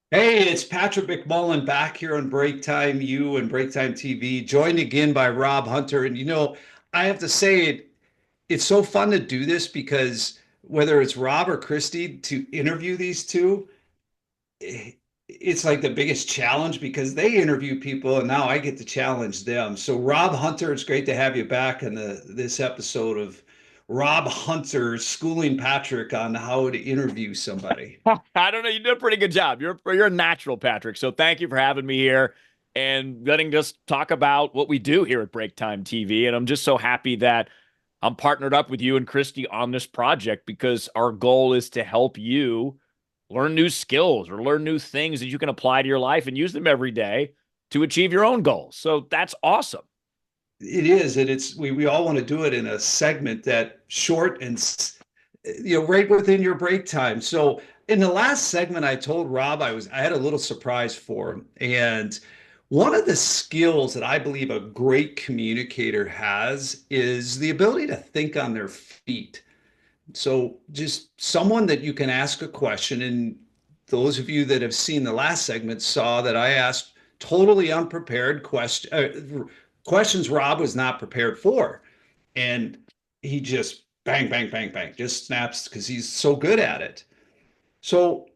Hey, it's Patrick McMullen back here on Break Time U and Break Time TV, joined again by Rob Hunter. And I have to say it's so fun to do this because whether it's Rob or Christy to interview these two, it's like the biggest challenge because they interview people and now I get to challenge them. So Rob Hunter, it's great to have you back in this episode of Rob Hunter schooling Patrick on how to interview somebody. I don't know. You did a pretty good job. You're a natural, Patrick. So thank you for having me here and letting us talk about what we do here at Break Time TV. And I'm just so happy that I'm partnered up with you and Christy on this project because our goal is to help you learn new skills or learn new things that you can apply to your life and use them every day to achieve your own goals. So that's awesome. It is, and we all want to do it in a segment that short and right within your break time. So in the last segment, I told Rob I had a little surprise for him, and one of the skills that I believe a great communicator has is the ability to think on their feet. So just someone that you can ask a question, and those of you that have seen the last segment saw that I asked totally unprepared questions Rob was not prepared for. And he just bang, bang, bang, bang, just snaps because he's so good at it. So,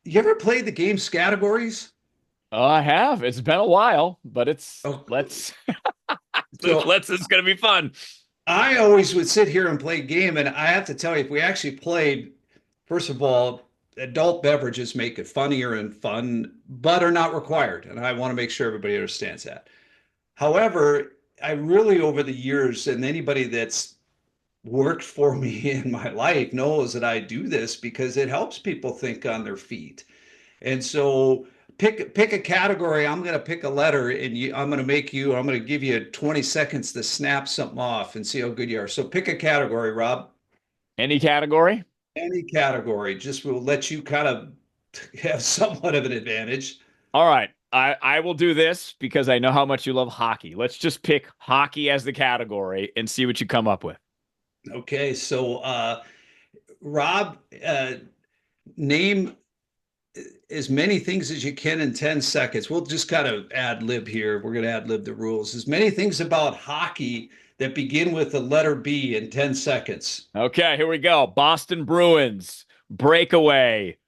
you ever played the game categories? I have. It's been a while, but it's Oh, let's so let's it's gonna be fun. I always would sit here and play game, and I have to tell you, if we actually played, first of all, adult beverages make it funnier and fun, but are not required, and I want to make sure everybody understands that. However, I really, over the years, and anybody that's worked for me in my life knows that I do this because it helps people think on their feet. And so pick a category. I'm going to pick a letter, and I'm going to give you 20 seconds to snap something off and see how good you are. So pick a category, Rob. Any category? Any category. Just will let you kind of have somewhat of an advantage. All right. I will do this because I know how much you love hockey. Let's just pick hockey as the category and see what you come up with. Okay, so Rob, name as many things as you can in 10 seconds. We'll just kind of ad lib here. We're going to ad lib the rules. As many things about hockey that begin with the letter B in 10 seconds. Okay, here we go. Boston Bruins, breakaway.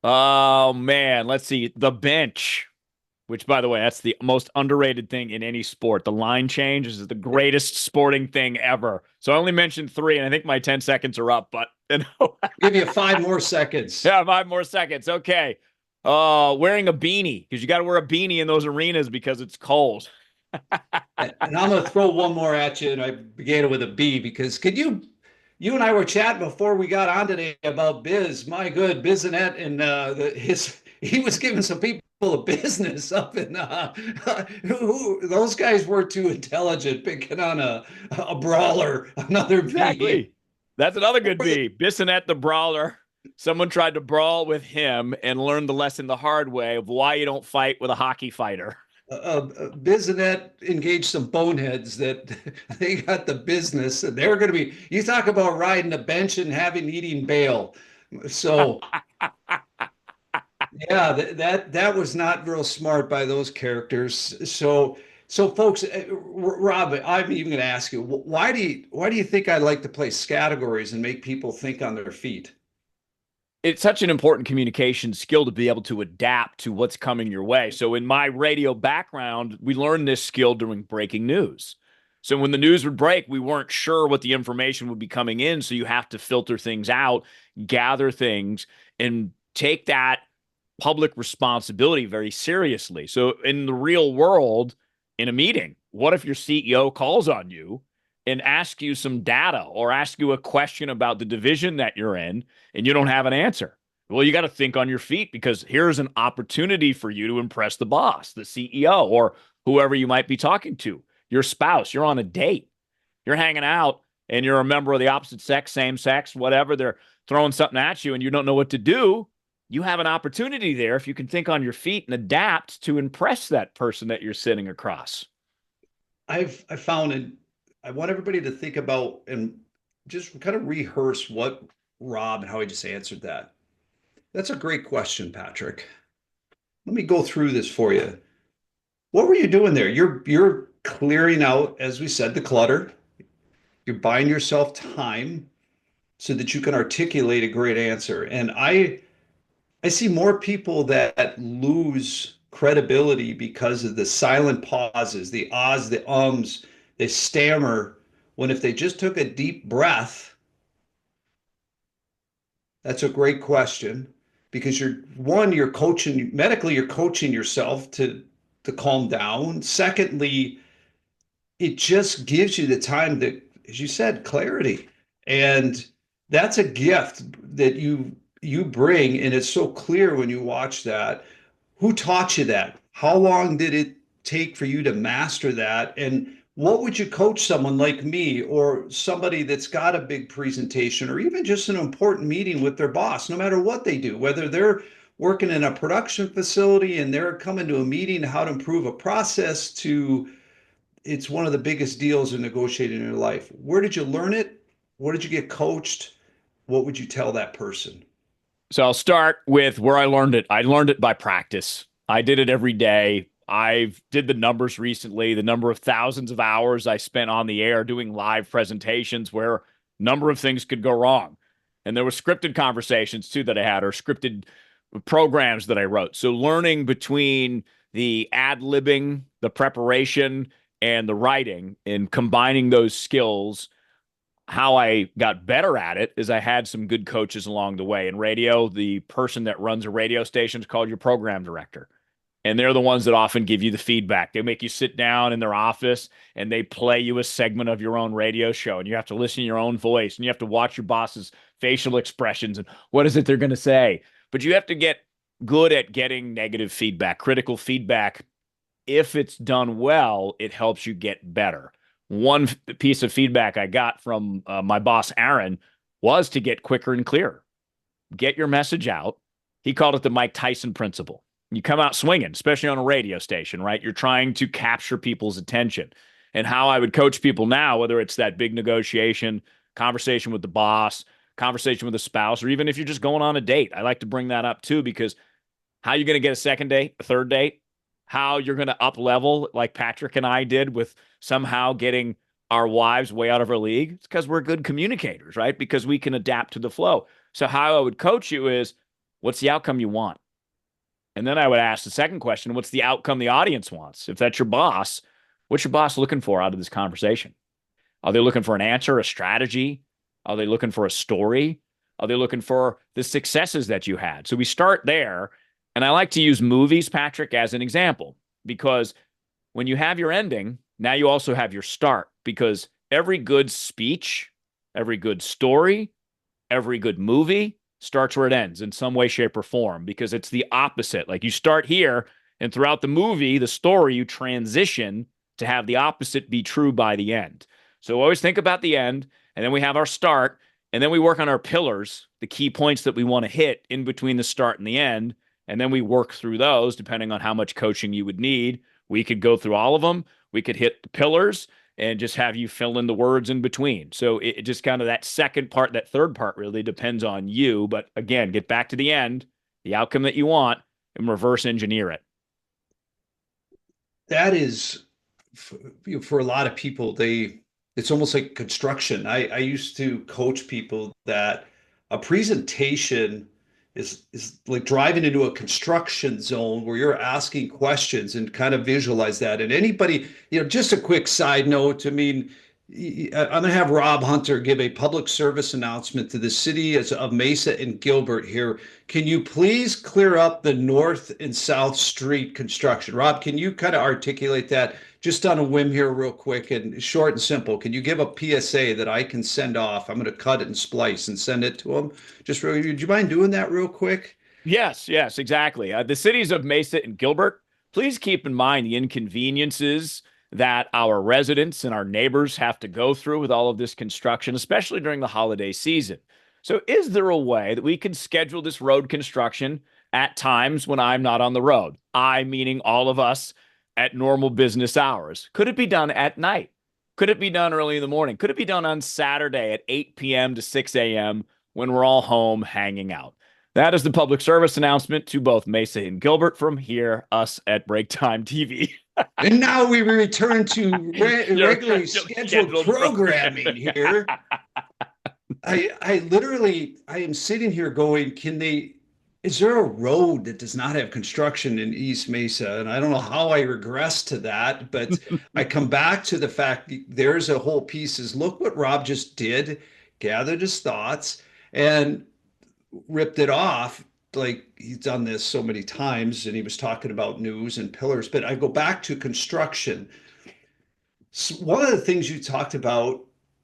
Oh man, let's see. The bench, which by the way, that's the most underrated thing in any sport. The line change is the greatest sporting thing ever. So I only mentioned three, and I think my 10 seconds are up, but Give you 5 more seconds. yeah, 5 more seconds. Okay. Wearing a beanie, because you got to wear a beanie in those arenas because it's cold. And I'm going to throw one more at you. And I began it with a B because you and I were chatting before we got on today about Biz. My good, Bizinet and he was giving some people a business up in those guys were too intelligent picking on a brawler, another B. Exactly. That's another good B. Bissonette the brawler. Someone tried to brawl with him and learned the lesson the hard way of why you don't fight with a hockey fighter. Bizinet engaged some boneheads that they got the business, and they were going to be. You talk about riding a bench and having eating bail. So yeah, that was not real smart by those characters. So folks, Rob, I'm even going to ask you, why do you think I like to play categories and make people think on their feet? It's such an important communication skill to be able to adapt to what's coming your way. So in my radio background, we learned this skill during breaking news. So when the news would break, we weren't sure what the information would be coming in. So you have to filter things out, gather things, and take that public responsibility very seriously. So in the real world, in a meeting, what if your CEO calls on you and asks you some data or asks you a question about the division that you're in and you don't have an answer? Well, you got to think on your feet because here's an opportunity for you to impress the boss, the CEO, or whoever you might be talking to, your spouse. You're on a date, you're hanging out, and you're a member of the opposite sex, same sex, whatever. They're throwing something at you and you don't know what to do. You have an opportunity there if you can think on your feet and adapt to impress that person that you're sitting across. I found it. I want everybody to think about and just kind of rehearse what Rob and how he just answered that. That's a great question, Patrick. let me go through this for you. What were you doing there? You're clearing out, as we said, the clutter. You're buying yourself time so that you can articulate a great answer. And I see more people that lose credibility because of the silent pauses, the ahs, the ums, they stammer, when if they just took a deep breath. That's a great question, because you're coaching medically, you're coaching yourself to calm down. Secondly, it just gives you the time that, as you said, clarity. And that's a gift that you bring, and it's so clear when you watch that. Who taught you that? How long did it take for you to master that? And what would you coach someone like me or somebody that's got a big presentation or even just an important meeting with their boss, no matter what they do, whether they're working in a production facility and they're coming to a meeting how to improve a process, to it's one of the biggest deals in negotiating in your life. Where did you learn it? Where did you get coached? What would you tell that person? So I'll start with where I learned it. I learned it by practice. I did it every day. I've did the numbers recently, the number of thousands of hours I spent on the air doing live presentations where a number of things could go wrong. And there were scripted conversations too that I had, or scripted programs that I wrote. So learning between the ad-libbing, the preparation, and the writing, and combining those skills, how I got better at it is I had some good coaches along the way. In radio, the person that runs a radio station is called your program director. And they're the ones that often give you the feedback. They make you sit down in their office and they play you a segment of your own radio show. And you have to listen to your own voice and you have to watch your boss's facial expressions and what is it they're going to say. But you have to get good at getting negative feedback, critical feedback. If it's done well, it helps you get better. One piece of feedback I got from my boss, Aaron, was to get quicker and clearer. Get your message out. He called it the Mike Tyson principle. You come out swinging, especially on a radio station, right? You're trying to capture people's attention. And how I would coach people now, whether it's that big negotiation, conversation with the boss, conversation with a spouse, or even if you're just going on a date, I like to bring that up too, because how you're going to get a second date, a third date, how you're going to up level like Patrick and I did with somehow getting our wives way out of our league. It's because we're good communicators, right? Because we can adapt to the flow. So how I would coach you is, what's the outcome you want? And then I would ask the second question, what's the outcome the audience wants? If that's your boss, what's your boss looking for out of this conversation? Are they looking for an answer, a strategy? Are they looking for a story? Are they looking for the successes that you had? So we start there. And I like to use movies, Patrick, as an example, because when you have your ending, now you also have your start, because every good speech, every good story, every good movie starts where it ends in some way, shape, or form, because it's the opposite. Like you start here, and throughout the movie, the story, you transition to have the opposite be true by the end. So always think about the end, and then we have our start, and then we work on our pillars, the key points that we want to hit in between the start and the end. And then we work through those depending on how much coaching you would need. We could go through all of them. We could hit the pillars and just have you fill in the words in between. So it just kind of that second part, that third part really depends on you. But again, get back to the end, the outcome that you want, and reverse engineer it. That is, for a lot of people, it's almost like construction. I used to coach people that a presentation is like driving into a construction zone where you're asking questions, and kind of visualize that. And anybody, just a quick side note, I mean, I'm going to have Rob Hunter give a public service announcement to the city of Mesa and Gilbert here. Can you please clear up the North and South Street construction? Rob, can you kind of articulate that just on a whim here, real quick and short and simple? Can you give a PSA that I can send off? I'm going to cut it and splice and send it to them. Just really, would you mind doing that real quick? Yes, exactly. The cities of Mesa and Gilbert, please keep in mind the inconveniences that our residents and our neighbors have to go through with all of this construction, especially during the holiday season. So, is there a way that we can schedule this road construction at times when I'm not on the road? I meaning all of us at normal business hours. Could it be done at night? Could it be done early in the morning? Could it be done on Saturday at 8 p.m. to 6 a.m. when we're all home hanging out? That is the public service announcement to both Mesa and Gilbert from here, us at Break Time TV. And now we return to Your regularly scheduled scheduled programming programming. here. I literally, I am sitting here going, is there a road that does not have construction in East Mesa? And I don't know how I regress to that, but I come back to the fact there's a whole piece is look what Rob just did, gathered his thoughts and ripped it off. Like he's done this so many times and he was talking about news and pillars, but I go back to construction. So one of the things you talked about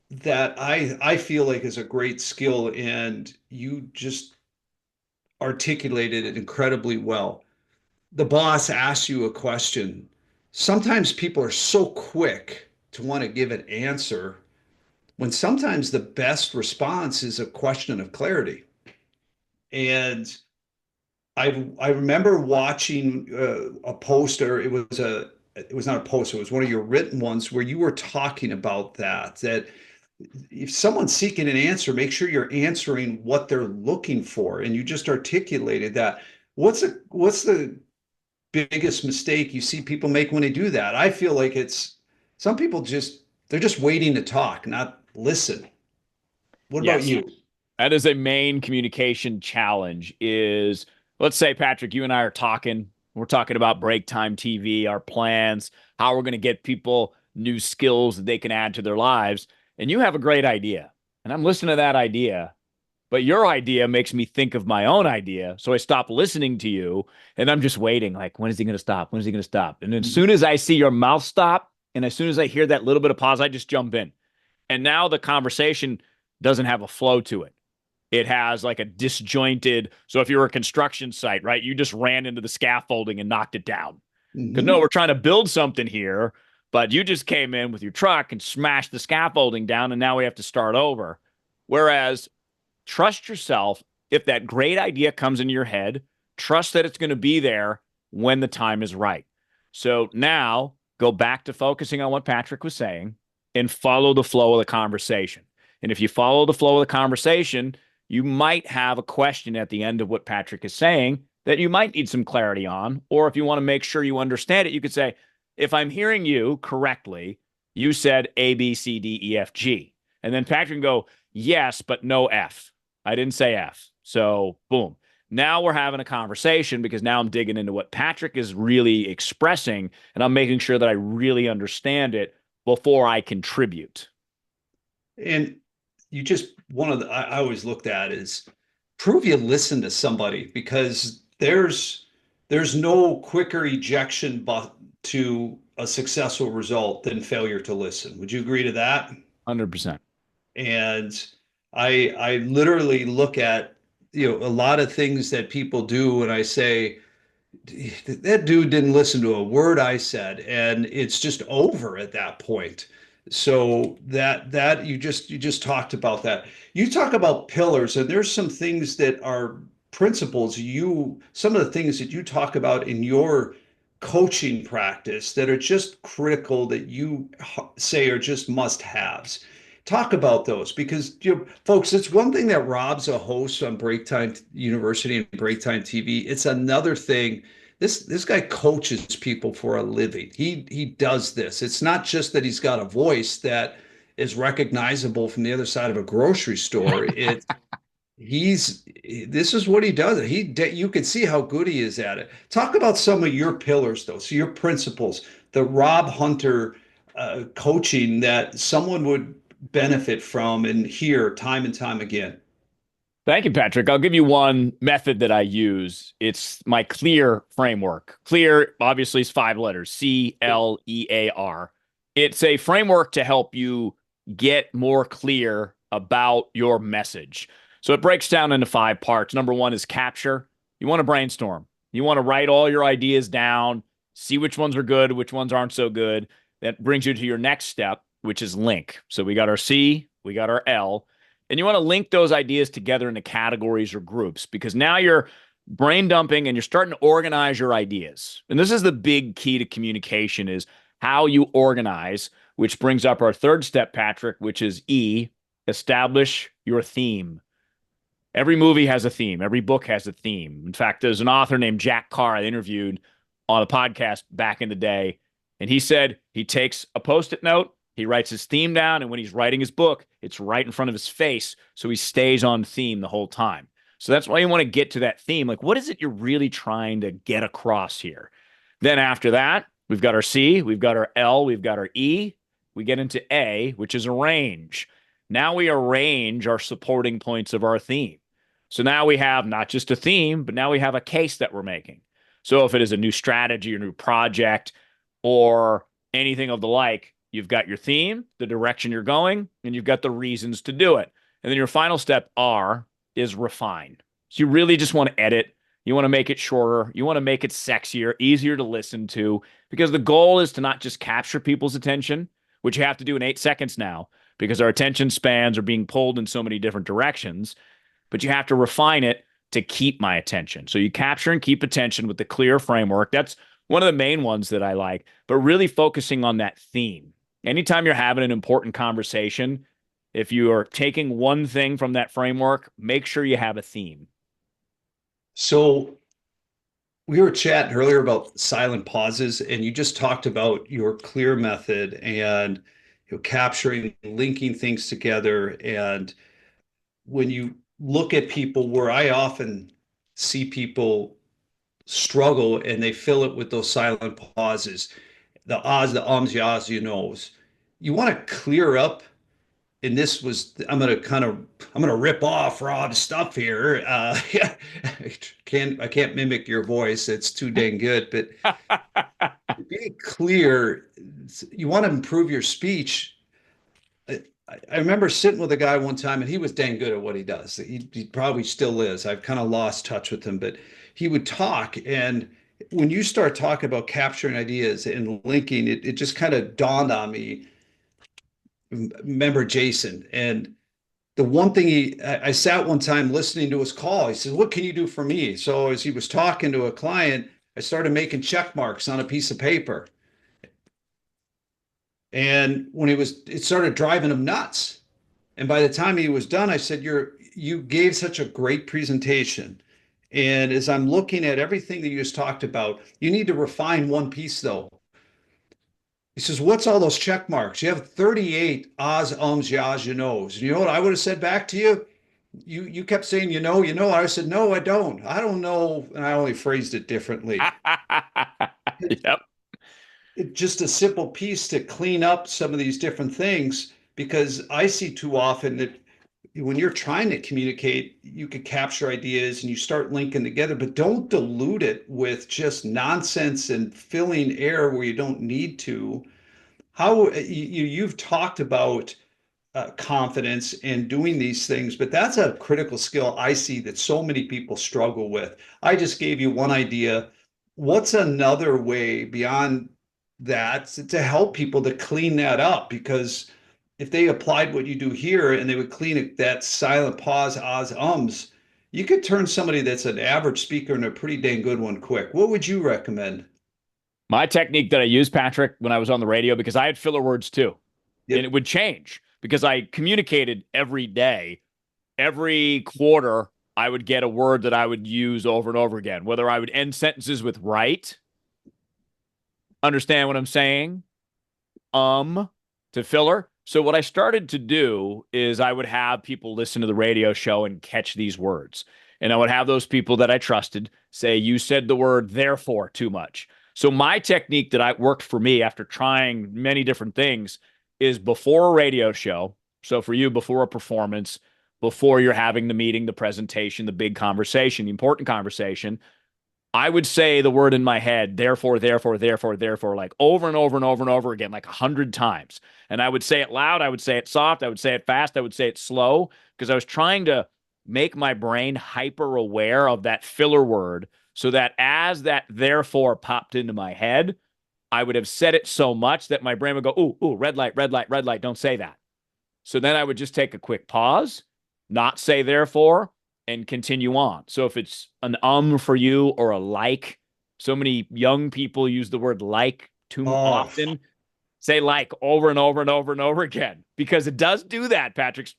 that I feel like is a great skill and you just articulated it incredibly well. The boss asks you a question. Sometimes people are so quick to want to give an answer when sometimes the best response is a question of clarity. And I remember watching a poster. It was not a poster. It was one of your written ones where you were talking about that if someone's seeking an answer, make sure you're answering what they're looking for. And you just articulated that. What's the biggest mistake you see people make when they do that? I feel like it's some people they're just waiting to talk, not listen. What about Yes. you? That is a main communication challenge is let's say, Patrick, you and I are talking. We're talking about break time TV, our plans, how we're going to get people new skills that they can add to their lives. And you have a great idea. And I'm listening to that idea. But your idea makes me think of my own idea. So I stop listening to you and I'm just waiting. Like, when is he going to stop? When is he going to stop? And as soon as I see your mouth stop and as soon as I hear that little bit of pause, I just jump in. And now the conversation doesn't have a flow to it. It has like a disjointed. So if you're a construction site, right, you just ran into the scaffolding and knocked it down. Because no, we're trying to build something here, but you just came in with your truck and smashed the scaffolding down, and now we have to start over. Whereas trust yourself. If that great idea comes into your head, trust that it's going to be there when the time is right. So now go back to focusing on what Patrick was saying and follow the flow of the conversation. And if you follow the flow of the conversation, you might have a question at the end of what Patrick is saying that you might need some clarity on. Or if you want to make sure you understand it, you could say, if I'm hearing you correctly, you said A, B, C, D, E, F, G. And then Patrick can go, yes, but no F. I didn't say F. So boom. Now we're having a conversation because now I'm digging into what Patrick is really expressing and I'm making sure that I really understand it before I contribute. And you just one of the I always looked at is prove you listen to somebody because there's no quicker ejection but to a successful result than failure to listen. Would you agree to that? 100%. And I literally look at a lot of things that people do and I say that dude didn't listen to a word I said, and it's just over at that point. So that you just talked about that. You talk about pillars, and there's some things that are principles. Some of the things that you talk about in your coaching practice that are just critical that you say are just must-haves. Talk about those because folks, it's one thing that Rob's a host on Break Time University and Break Time TV. It's another thing this guy coaches people for a living. He does this. It's not just that he's got a voice that is recognizable from the other side of a grocery store. This is what he does. You can see how good he is at it. Talk about some of your pillars though. So your principles, the Rob Hunter coaching that someone would benefit from and hear time and time again. Thank you, Patrick. I'll give you one method that I use. It's my CLEAR framework. CLEAR obviously is 5 letters, CLEAR. It's a framework to help you get more clear about your message. So it breaks down into 5 parts. Number 1 is capture. You want to brainstorm. You want to write all your ideas down, see which ones are good, which ones aren't so good. That brings you to your next step, which is link. So we got our C, we got our L. And you want to link those ideas together into categories or groups because now you're brain dumping and you're starting to organize your ideas. And this is the big key to communication is how you organize, which brings up our 3rd step, Patrick, which is E, establish your theme. Every movie has a theme. Every book has a theme. In fact, there's an author named Jack Carr I interviewed on a podcast back in the day, and he said he takes a Post-it note, he writes his theme down, and when he's writing his book, it's right in front of his face, so he stays on theme the whole time. So that's why you want to get to that theme. Like, what is it you're really trying to get across here? Then after that, we've got our C, we've got our L, we've got our E. We get into A, which is arrange. Now we arrange our supporting points of our theme. So now we have not just a theme, but now we have a case that we're making. So if it is a new strategy or new project or anything of the like, you've got your theme, the direction you're going, and you've got the reasons to do it. And then your final step, R, is refine. So you really just want to edit. You want to make it shorter. You want to make it sexier, easier to listen to, because the goal is to not just capture people's attention, which you have to do in 8 seconds now, because our attention spans are being pulled in so many different directions, but you have to refine it to keep my attention. So you capture and keep attention with the clear framework. That's one of the main ones that I like, but really focusing on that theme. Anytime you're having an important conversation, if you are taking one thing from that framework, make sure you have a theme. So we were chatting earlier about silent pauses, and you just talked about your clear method and capturing, linking things together. And when you look at people, where I often see people struggle and they fill it with those silent pauses, the ahs, the ums, the ahs, you knows. You want to clear up. And this was, I'm gonna rip off raw stuff here. Yeah, I can't mimic your voice. It's too dang good. But to be clear, you want to improve your speech. I remember sitting with a guy one time, and he was dang good at what he does. He probably still is. I've kind of lost touch with him, but he would talk. And when you start talking about capturing ideas and linking, it just kind of dawned on me. Remember Jason, and the one thing I sat one time listening to his call. He said, "What can you do for me?" So as he was talking to a client, I started making check marks on a piece of paper. And when it started driving him nuts. And by the time he was done, I said, you gave such a great presentation. And as I'm looking at everything that you just talked about, you need to refine one piece though. He says, "What's all those check marks? You have 38 ahs, ums, yahs, you knows." And you know what I would have said back to you? You kept saying, you know. I said, "No, I don't. I don't know." And I only phrased it differently. Yep. It's just a simple piece to clean up some of these different things, because I see too often that when you're trying to communicate, you could capture ideas and you start linking together, but don't dilute it with just nonsense and filling air where you don't need to. How you've talked about confidence and doing these things, but that's a critical skill I see that so many people struggle with. I just gave you one idea. What's another way beyond that to help people to clean that up? Because if they applied what you do here and they would clean it, that silent pause, ahs, ums, you could turn somebody that's an average speaker into a pretty dang good one quick. What would you recommend? My technique that I used, Patrick, when I was on the radio, because I had filler words too, and Yep. it would change because I communicated every day. Every quarter, I would get a word that I would use over and over again, whether I would end sentences with right, understand what I'm saying, to filler. So what I started to do is I would have people listen to the radio show and catch these words. And I would have those people that I trusted say, "You said the word therefore too much." So my technique that I worked for me after trying many different things is before a radio show. So for you, before a performance, before you're having the meeting, the presentation, the big conversation, the important conversation, I would say the word in my head, therefore, therefore, therefore, therefore, like over and over and over and over again, like 100 times. And I would say it loud. I would say it soft. I would say it fast. I would say it slow, because I was trying to make my brain hyper aware of that filler word, so that as that therefore popped into my head, I would have said it so much that my brain would go, "Ooh, ooh, red light, red light, red light. Don't say that." So then I would just take a quick pause, not say therefore, and continue on. So if it's an for you or a like, so many young people use the word like too Oh, often. Say like over and over and over and over again, because it does do that. Patrick's,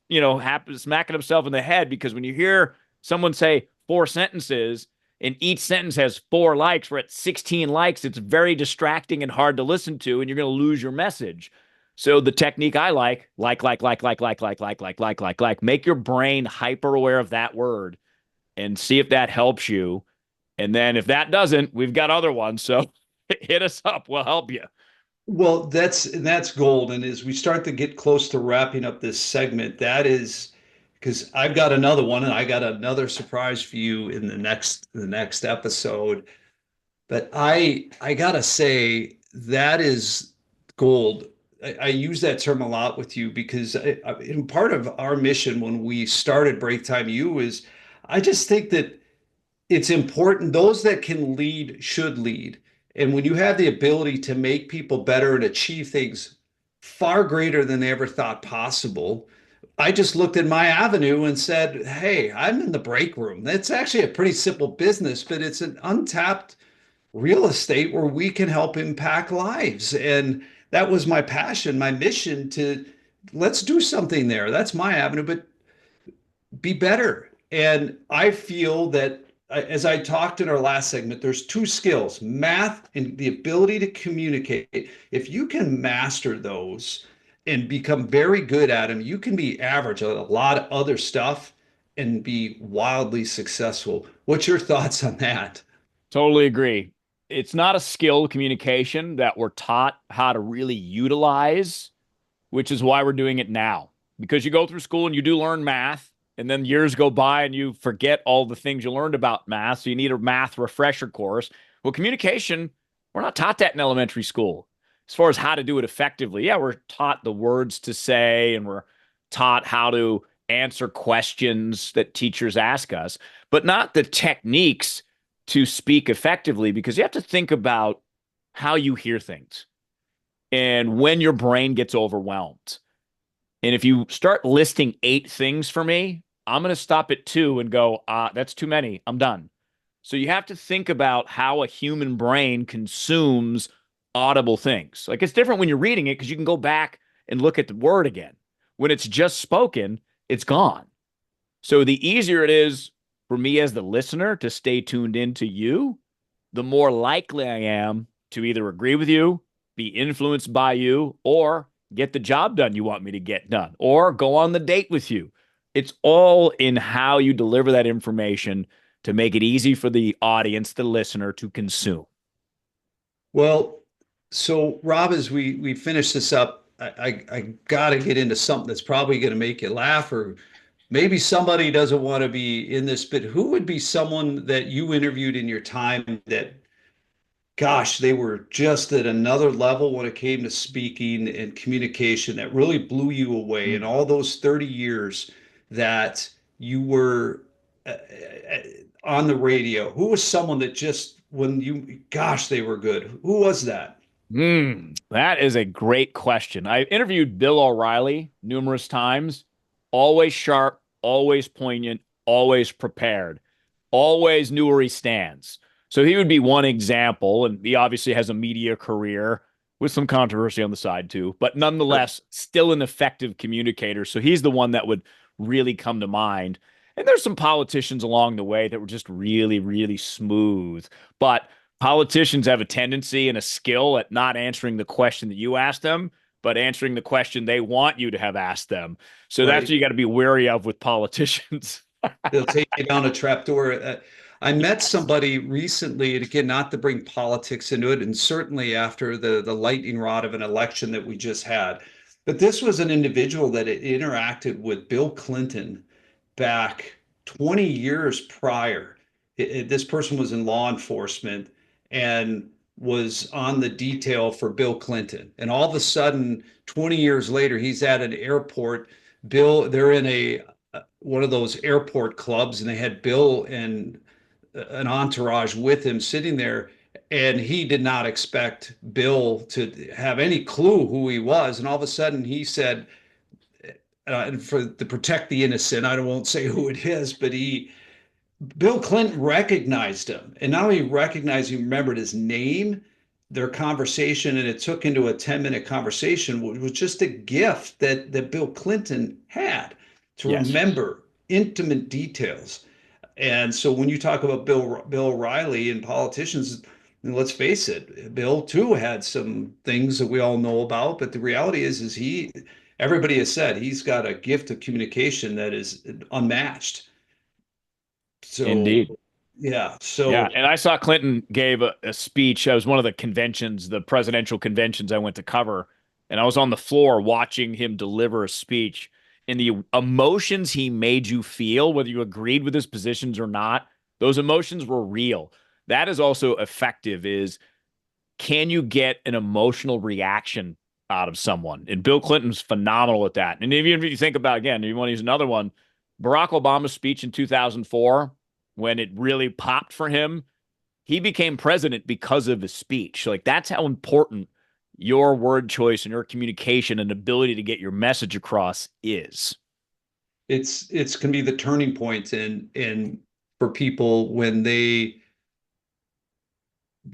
smacking himself in the head, because when you hear someone say 4 sentences and each sentence has 4 likes, we're at 16 likes. It's very distracting and hard to listen to, and you're going to lose your message. So the technique I like, make your brain hyper aware of that word and see if that helps you. And then if that doesn't, we've got other ones. So hit us up. We'll help you. Well, that's gold. And as we start to get close to wrapping up this segment, that is because I've got another one and I got another surprise for you in the next episode. But I gotta say that is gold. I use that term a lot with you because in part of our mission when we started Break Time U is I just think that it's important. Those that can lead should lead. And when you have the ability to make people better and achieve things far greater than they ever thought possible, I just looked at my avenue and said, hey, I'm in the break room. That's actually a pretty simple business, but it's an untapped real estate where we can help impact lives. And that was my passion, my mission to let's do something there. That's my avenue, but be better. And I feel that as I talked in our last segment, there's two skills, math and the ability to communicate. If you can master those and become very good at them, you can be average at a lot of other stuff and be wildly successful. What's your thoughts on that? Totally agree. It's not a skill, communication, that we're taught how to really utilize, which is why we're doing it now. Because you go through school and you do learn math, and then years go by and you forget all the things you learned about math. So you need a math refresher course. Well, communication, we're not taught that in elementary school as far as how to do it effectively. Yeah, we're taught the words to say and we're taught how to answer questions that teachers ask us, but not the techniques to speak effectively, because you have to think about how you hear things and when your brain gets overwhelmed. And if you start listing 8 things for me, I'm going to stop at 2 and go, that's too many. I'm done. So you have to think about how a human brain consumes audible things. Like it's different when you're reading it because you can go back and look at the word again. When it's just spoken, it's gone. So the easier it is for me as the listener to stay tuned into you, the more likely I am to either agree with you, be influenced by you, or get the job done you want me to get done, or go on the date with you. It's all in how you deliver that information to make it easy for the audience, the listener, to consume. Well, so Rob, as we finish this up, I got to get into something that's probably going to make you laugh, or maybe somebody doesn't want to be in this, but who would be someone that you interviewed in your time that, gosh, they were just at another level when it came to speaking and communication that really blew you away in all those 30 years that you were on the radio? Who was someone that just, when you, gosh, they were good? Who was that? That is a great question. I interviewed Bill O'Reilly numerous times, always sharp, always poignant, always prepared, always knew where he stands. So he would be one example, and he obviously has a media career with some controversy on the side too, but nonetheless, still an effective communicator. So he's the one that would really come to mind. And there's some politicians along the way that were just really, really smooth. But politicians have a tendency and a skill at not answering the question that you asked them, but answering the question they want you to have asked them. So that's what Right. you got to be wary of with politicians. They'll take you down a trapdoor. I met somebody recently, and again, not to bring politics into it, and certainly after the lightning rod of an election that we just had, but this was an individual that had interacted with Bill Clinton back 20 years prior. This person was in law enforcement and was on the detail for Bill Clinton. And all of a sudden, 20 years later, he's at an airport. They're in a one of those airport clubs, and they had Bill and an entourage with him sitting there. And he did not expect Bill to have any clue who he was. And all of a sudden, he said, and for to protect the innocent, I won't say who it is, but Bill Clinton recognized him, and not only recognized, he remembered his name, their conversation, and it took into a 10-minute conversation, which was just a gift that Bill Clinton had to Yes. remember intimate details. And so when you talk about Bill O'Reilly and politicians, let's face it, Bill too had some things that we all know about, but the reality is everybody has said he's got a gift of communication that is unmatched. So Indeed. yeah, Yeah. so And I saw Clinton gave a speech. I was one of the conventions, the presidential conventions I went to cover. And I was on the floor watching him deliver a speech. And the emotions he made you feel, whether you agreed with his positions or not, those emotions were real. That is also effective is can you get an emotional reaction out of someone? And Bill Clinton's phenomenal at that. And even if you think about, again, if you want to use another one, Barack Obama's speech in 2004, when it really popped for him, he became president because of his speech. Like that's how important your word choice and your communication and ability to get your message across is. it's can be the turning point in for people when they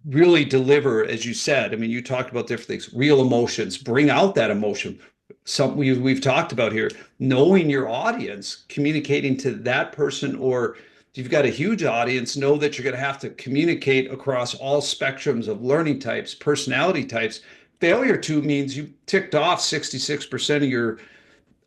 really deliver, as you said. I mean, you talked about different things, real emotions, bring out that emotion. Some we've talked about here, knowing your audience, communicating to that person, or if you've got a huge audience, know that you're going to have to communicate across all spectrums of learning types, personality types. Failure to means you ticked off 66% of your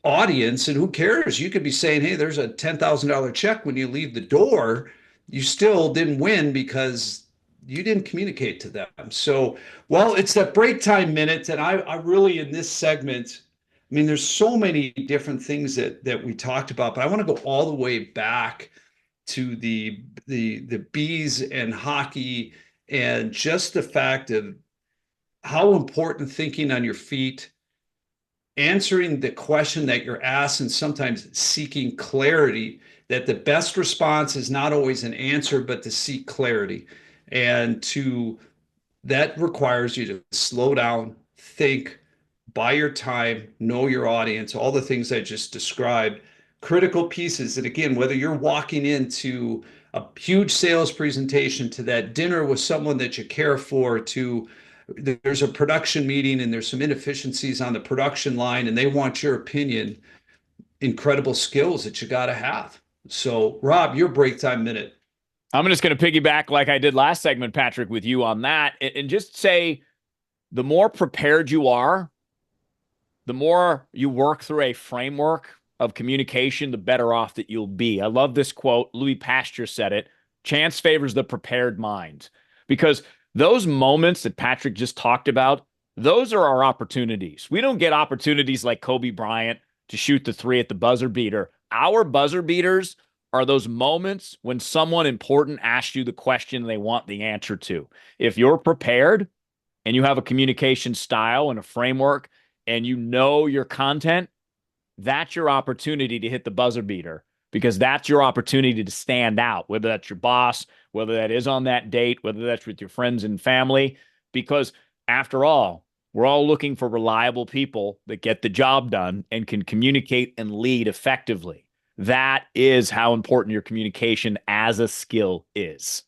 audience, and who cares? You could be saying, hey, there's a $10,000 check when you leave the door. You still didn't win because you didn't communicate to them. So, well, it's that break time minute. And I really, in this segment, I mean, there's so many different things that we talked about, but I want to go all the way back to the bees and hockey and just the fact of how important thinking on your feet, answering the question that you're asked, and sometimes seeking clarity, that the best response is not always an answer but to seek clarity, and to that requires you to slow down, think, buy your time, know your audience, all the things I just described. Critical pieces. And again, whether you're walking into a huge sales presentation, to that dinner with someone that you care for, to there's a production meeting and there's some inefficiencies on the production line and they want your opinion, incredible skills that you got to have. So, Rob, your break time minute. I'm just going to piggyback like I did last segment, Patrick, with you on that and just say the more prepared you are, the more you work through a framework of communication, the better off that you'll be. I love this quote. Louis Pasteur said it. Chance favors the prepared mind. Because those moments that Patrick just talked about, those are our opportunities. We don't get opportunities like Kobe Bryant to shoot the three at the buzzer beater. Our buzzer beaters are those moments when someone important asks you the question they want the answer to. If you're prepared and you have a communication style and a framework and you know your content, that's your opportunity to hit the buzzer beater because that's your opportunity to stand out, whether that's your boss, whether that is on that date, whether that's with your friends and family. Because after all, we're all looking for reliable people that get the job done and can communicate and lead effectively. That is how important your communication as a skill is.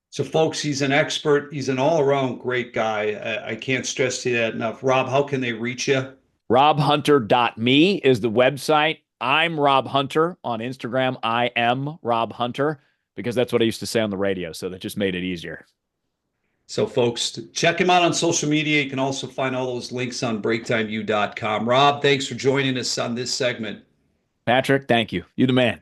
So, folks, he's an expert. He's an all-around great guy. I can't stress to you that enough. Rob, how can they reach you? RobHunter.me is the website. I'm Rob Hunter on Instagram. I am Rob Hunter because that's what I used to say on the radio. So that just made it easier. So, folks, check him out on social media. You can also find all those links on breaktimeu.com. Rob, thanks for joining us on this segment. Patrick, thank you. You the man.